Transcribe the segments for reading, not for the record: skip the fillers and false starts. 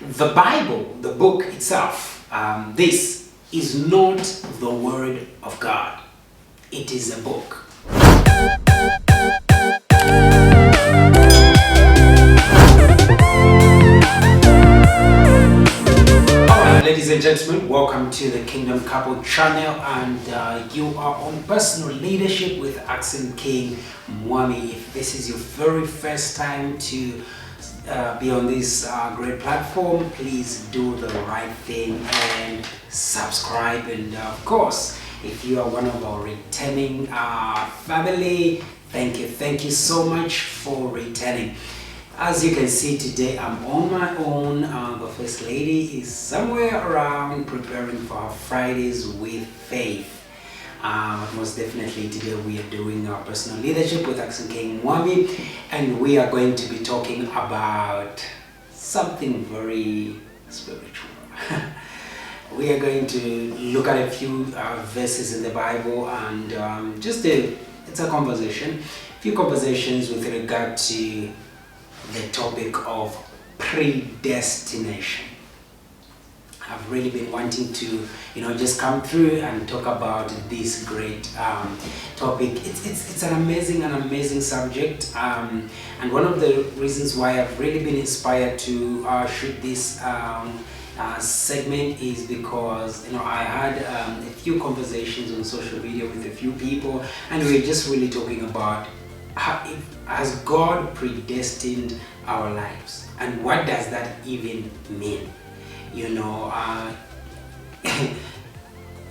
The Bible, the book itself, this is not the Word of God. It is a book. Alright, ladies and gentlemen, welcome to the Kingdom Couple channel, and you are on Personal Leadership with Accent King Mwami. If this is your very first time to be on this great platform, please do the right thing and subscribe. And of course, if you are one of our returning family, thank you so much for returning. As you can see today, I'm on my own. The First Lady is somewhere around preparing for our Fridays with Faith. Most definitely today we are doing our Personal Leadership with Accent King Mwami, and we are going to be talking about something very spiritual. We are going to look at a few verses in the Bible, and it's a conversation, a few conversations with regard to the topic of predestination. I've really been wanting to, just come through and talk about this great topic. It's an amazing subject, and one of the reasons why I've really been inspired to shoot this segment is because I had a few conversations on social media with a few people, and we were just really talking about has God predestined our lives, and what does that even mean?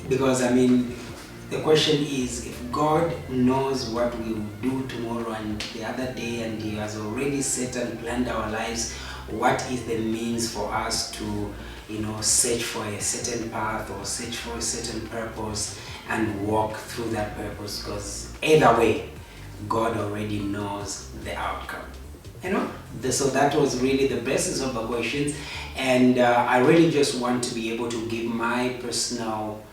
Because the question is, if God knows what we will do tomorrow and the other day, and He has already set and planned our lives, what is the means for us to search for a certain path or search for a certain purpose and walk through that purpose? Because either way, God already knows the outcome. So that was really the basis of the questions, and I really just want to be able to give my personal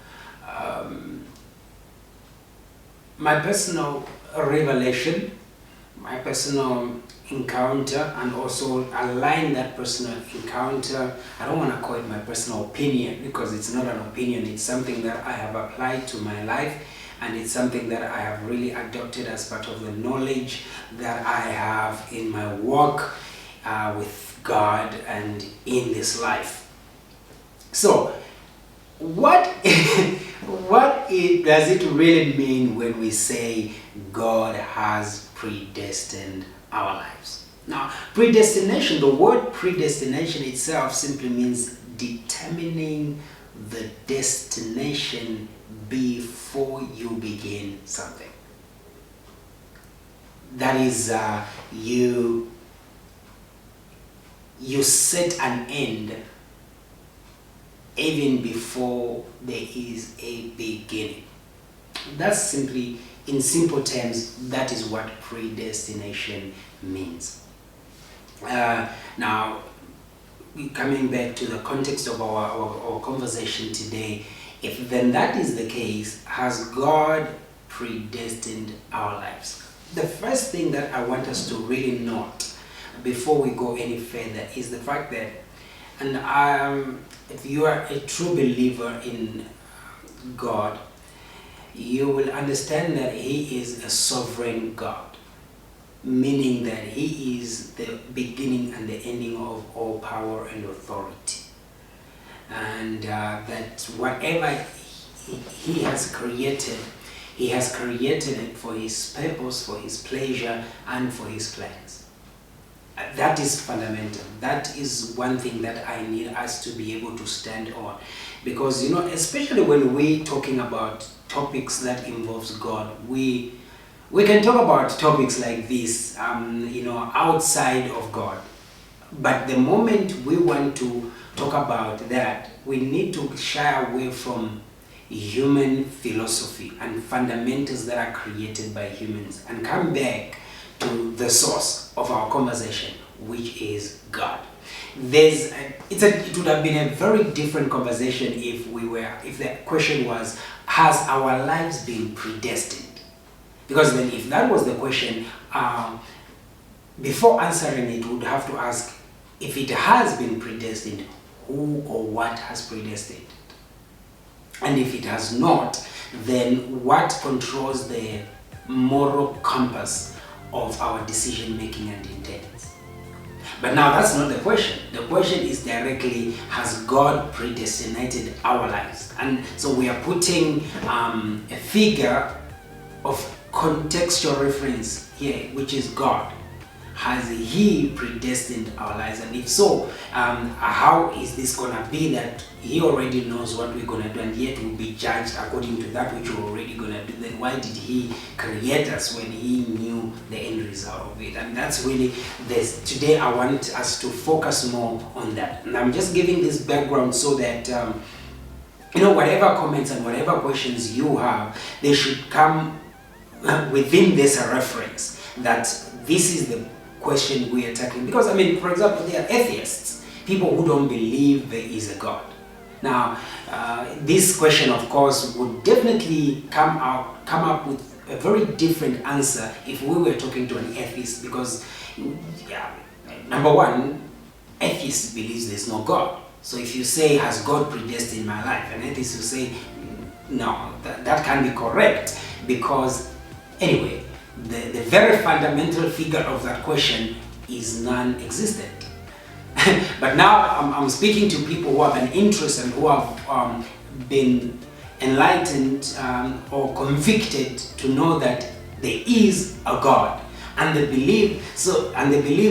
revelation, my personal encounter, and also align that personal encounter. I don't want to call it my personal opinion, because it's not an opinion. It's something that I have applied to my life, and it's something that I have really adopted as part of the knowledge that I have in my walk with God and in this life. So, what does it really mean when we say God has predestined our lives? Now, predestination, the word predestination itself simply means determining the destination before you begin something. That is, you set an end even before there is a beginning. That's simply, in simple terms, that is what predestination means. Now, coming back to the context of our conversation today, if then that is the case, has God predestined our lives? The first thing that I want us to really note before we go any further is the fact that, and if you are a true believer in God, you will understand that He is a sovereign God, meaning that He is the beginning and the ending of all power and authority. And that whatever he has created it for His purpose, for His pleasure, and for His plans. That is fundamental. That is one thing that I need us to be able to stand on, because especially when we're talking about topics that involves God, we can talk about topics like this outside of God, but the moment we want to talk about that, we need to shy away from human philosophy and fundamentals that are created by humans and come back to the source of our conversation, which is God. It would have been a very different conversation if the question was, has our lives been predestined? Because then if that was the question, before answering it, we would have to ask, if it has been predestined, who or what has predestined? And if it has not, then what controls the moral compass of our decision making and intents? But now that's not the question. The question is directly, has God predestinated our lives? And so we are putting a figure of contextual reference here, which is God. Has He predestined our lives? And if so, how is this going to be that He already knows what we're going to do, and yet we'll be judged according to that which we're already going to do? Then why did He create us when He knew the end result of it? And that's really this. Today I want us to focus more on that. And I'm just giving this background so that whatever comments and whatever questions you have, they should come within this reference, that this is the question we are tackling. Because for example, there are atheists, people who don't believe there is a God. Now this question, of course, would definitely come up with a very different answer if we were talking to an atheist, because number one, atheist believes there's no God. So if you say, has God predestined my life, an atheist will say, no, that can't be correct, because anyway, the very fundamental figure of that question is non-existent. But now I'm speaking to people who have an interest and who have been enlightened or convicted to know that there is a God, and they believe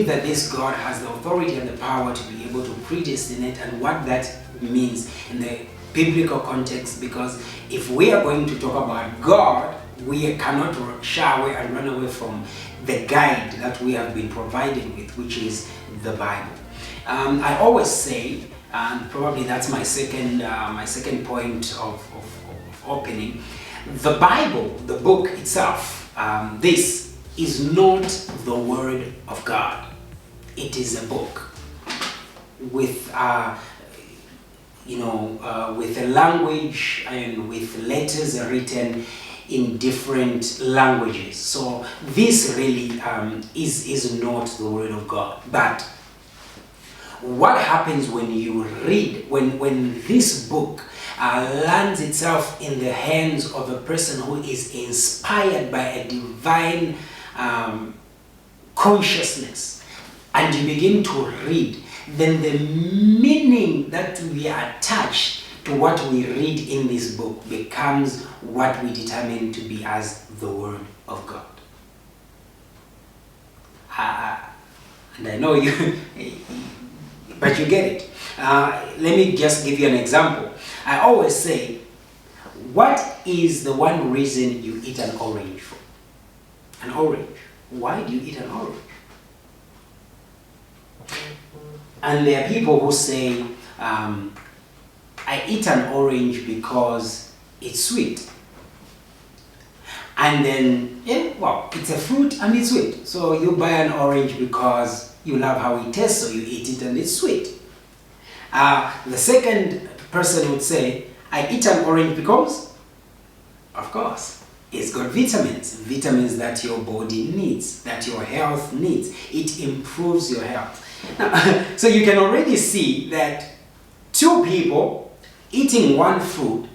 that this God has the authority and the power to be able to predestinate, and what that means in the biblical context. Because if we are going to talk about God, we cannot shy away and run away from the guide that we have been provided with, which is the Bible. I always say, and probably that's my second point of opening, the Bible, the book itself, this is not the Word of God. It is a book with with a language and with letters written in different languages. So this really is not the Word of God. But what happens when you read, when this book lands itself in the hands of a person who is inspired by a divine consciousness, and you begin to read, then the meaning that we attach to what we read in this book becomes what we determine to be as the Word of God. And I know you, but you get it. Let me just give you an example. I always say, what is the one reason you eat an orange for? An orange. Why do you eat an orange? And there are people who say, I eat an orange because it's sweet. And then, it's a fruit and it's sweet. So you buy an orange because you love how it tastes, so you eat it and it's sweet. The second person would say, I eat an orange because, of course, it's got vitamins that your body needs, that your health needs. It improves your health. Now, so you can already see that two people eating one food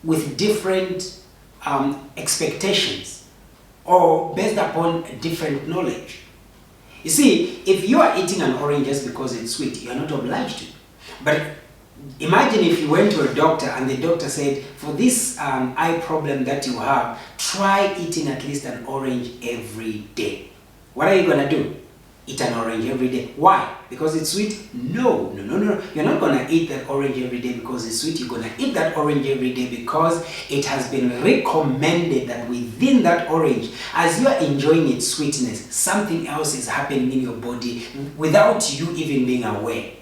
with different expectations, or based upon different knowledge. You see, if you are eating an orange just because it's sweet, you are not obliged to. But imagine if you went to a doctor and the doctor said, for this eye problem that you have, try eating at least an orange every day. What are you going to do? Eat an orange every day. Why? Because it's sweet? No. You're not going to eat that orange every day because it's sweet. You're going to eat that orange every day because it has been recommended that within that orange, as you are enjoying its sweetness, something else is happening in your body without you even being aware.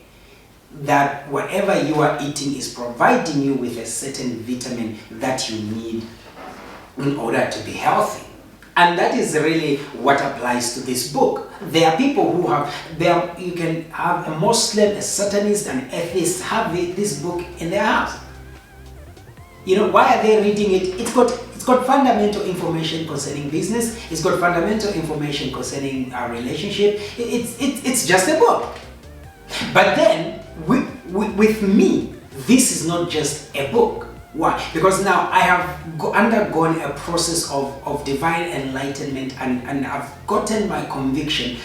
That whatever you are eating is providing you with a certain vitamin that you need in order to be healthy. And that is really what applies to this book. There are people who you can have a Muslim, a Satanist, an atheist have this book in their house. Why are they reading it? It's got fundamental information concerning business. It's got fundamental information concerning our relationship. It's just a book. But then, with me, this is not just a book. Why? Because now I have undergone a process of divine enlightenment, and I've gotten my conviction.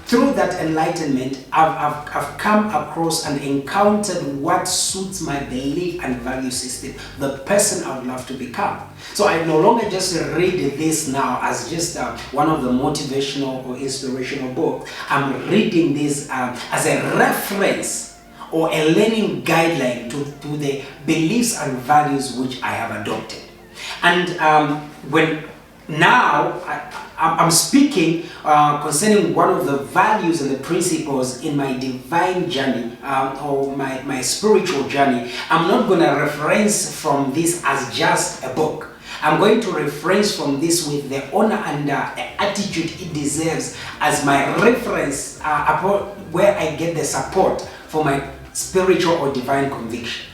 Through that enlightenment, I've come across and encountered what suits my belief and value system, the person I would love to become. So I no longer just read this now as just one of the motivational or inspirational books. I'm reading this as a reference or a learning guideline to the beliefs and values which I have adopted. And when now I'm speaking concerning one of the values and the principles in my divine journey or my spiritual journey, I'm not going to reference from this as just a book. I'm going to reference from this with the honor and attitude it deserves as my reference where I get the support for my spiritual or divine conviction.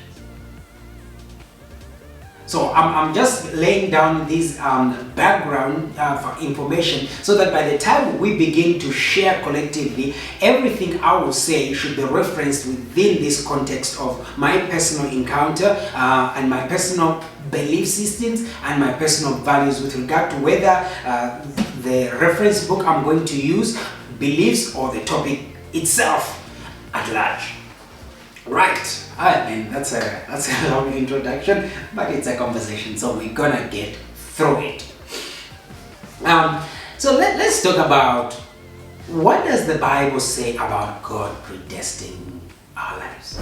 So I'm just laying down this background for information so that by the time we begin to share collectively, everything I will say should be referenced within this context of my personal encounter and my personal belief systems and my personal values with regard to whether the reference book I'm going to use believes or the topic itself at large. Right, I mean that's a long introduction, but it's a conversation, so we're gonna get through it. So let's talk about what does the Bible say about God predestining our lives.